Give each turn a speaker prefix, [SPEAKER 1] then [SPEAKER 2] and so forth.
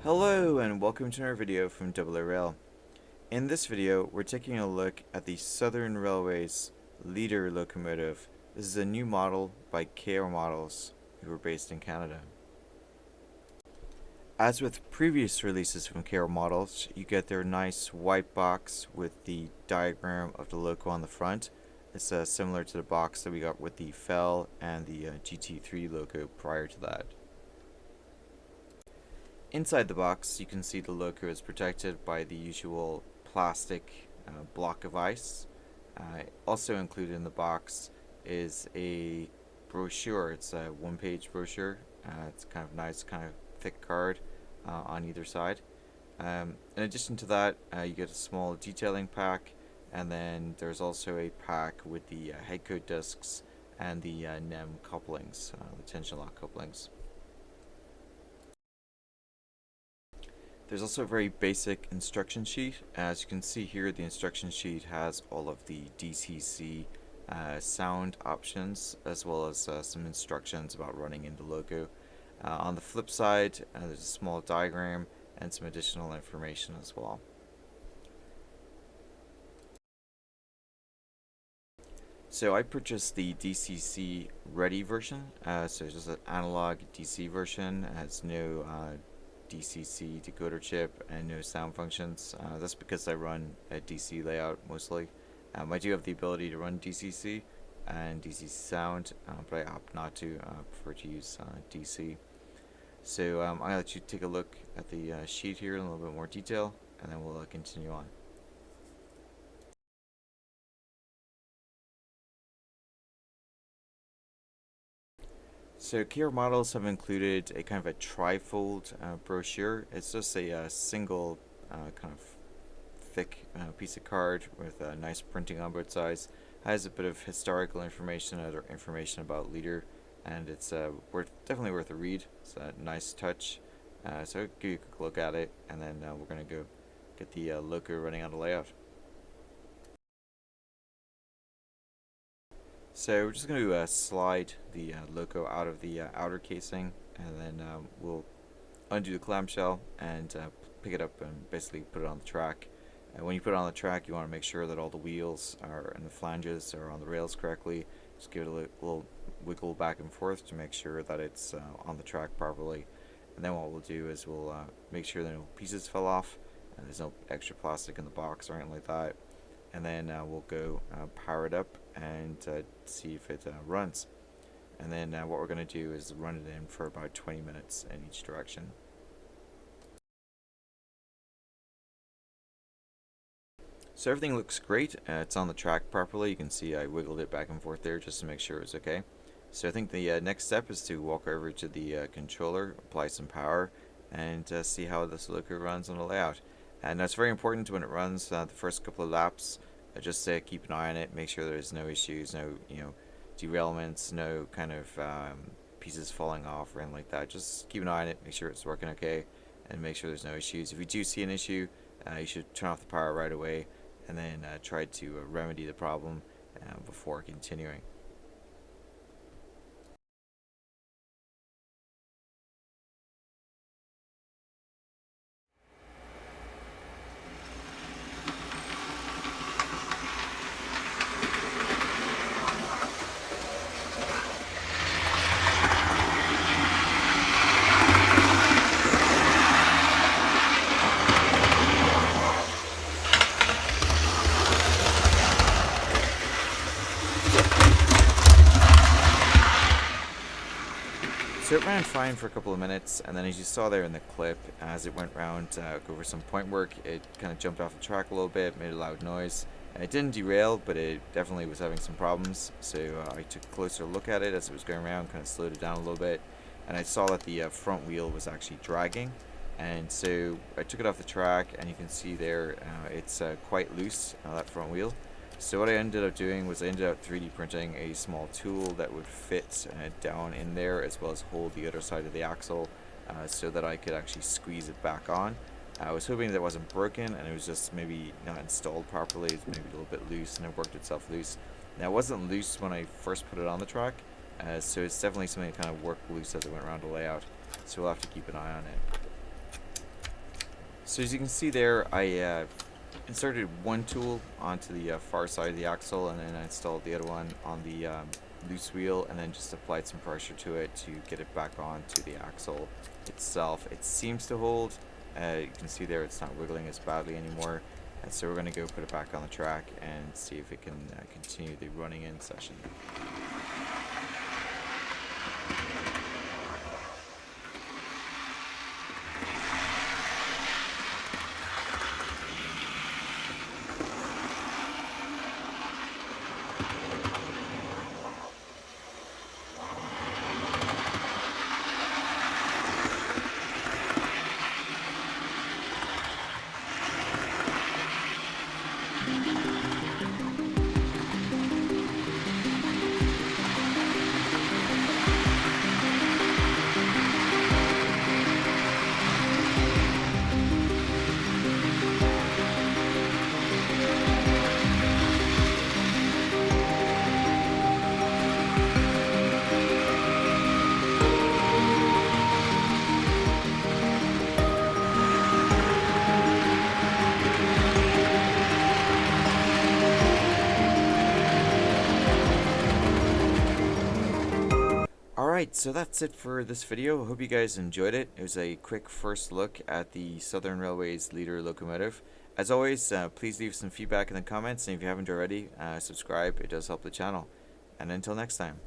[SPEAKER 1] Hello and welcome to another video from oorail. In this video we're taking a look at the Southern Railway's Leader locomotive. This is a new model by KR Models, who are based in Canada. As with previous releases from KR Models, you get their nice white box with the diagram of the loco on the front. It's similar to the box that we got with the FEL and the GT3 loco prior to that. Inside the box, you can see the loco is protected by the usual plastic block of ice. Also included in the box is a brochure. It's a one-page brochure. It's kind of nice, kind of thick card on either side. In addition to that, you get a small detailing pack, and then there's also a pack with the head coat discs and the NEM couplings, the tension lock couplings. There's also a very basic instruction sheet. As you can see here, the instruction sheet has all of the DCC sound options, as well as some instructions about running in the loco. On the flip side, there's a small diagram and some additional information as well. So I purchased the DCC ready version, so it's just an analog DC version. It has no DCC decoder chip and no sound functions. That's because I run a DC layout mostly. I do have the ability to run DCC and DC sound, but I opt not to. I prefer to use DC. So I'll let you take a look at the sheet here in a little bit more detail, and then we'll continue on. So KR Models have included a kind of a trifold brochure. It's just a single kind of thick piece of card with nice printing on both sides. Has a bit of historical information, other information about Leader, and it's definitely worth a read. It's a nice touch. So I'll give you a quick look at it, and then we're going to go get the loco running on the layout. So we're just going to slide the loco out of the outer casing, and then we'll undo the clamshell and pick it up and basically put it on the track. When you put it on the track, you want to make sure that all the wheels and the flanges are on the rails correctly. Just give it a little wiggle back and forth to make sure that it's on the track properly. And then what we'll do is we'll make sure that no pieces fell off, and there's no extra plastic in the box or anything like that. And then we'll go power it up and see if it runs. And then what we're going to do is run it in for about 20 minutes in each direction. So everything looks great. It's on the track properly. You can see I wiggled it back and forth there just to make sure it's okay. So I think the next step is to walk over to the controller, apply some power, and see how this loco runs on the layout. And that's very important when it runs the first couple of laps. Just keep an eye on it, make sure there's no issues, no derailments, no kind of pieces falling off or anything like that. Just keep an eye on it, make sure it's working okay, and make sure there's no issues. If you do see an issue, you should turn off the power right away, and then try to remedy the problem before continuing. So it ran fine for a couple of minutes, and then as you saw there in the clip, as it went round over some point work, it kind of jumped off the track a little bit, made a loud noise. It didn't derail, but it definitely was having some problems, so I took a closer look at it as it was going around, kind of slowed it down a little bit, and I saw that the front wheel was actually dragging, and so I took it off the track, and you can see there it's quite loose, that front wheel. So what I ended up doing was I ended up 3D printing a small tool that would fit down in there, as well as hold the other side of the axle so that I could actually squeeze it back on. I was hoping that it wasn't broken and it was just maybe not installed properly. It's maybe a little bit loose, and it worked itself loose. Now it wasn't loose when I first put it on the track, so it's definitely something that kind of worked loose as it went around the layout. So we'll have to keep an eye on it. So as you can see there, I inserted one tool onto the far side of the axle, and then I installed the other one on the loose wheel, and then just applied some pressure to it to get it back onto the axle itself. It seems to hold. You can see there it's not wiggling as badly anymore. And so we're going to go put it back on the track and see if it can continue the running in session. Alright, so that's it for this video. I hope you guys enjoyed it. It was a quick first look at the Southern Railway's Leader locomotive. As always, please leave some feedback in the comments, and if you haven't already, subscribe. It does help the channel. And until next time.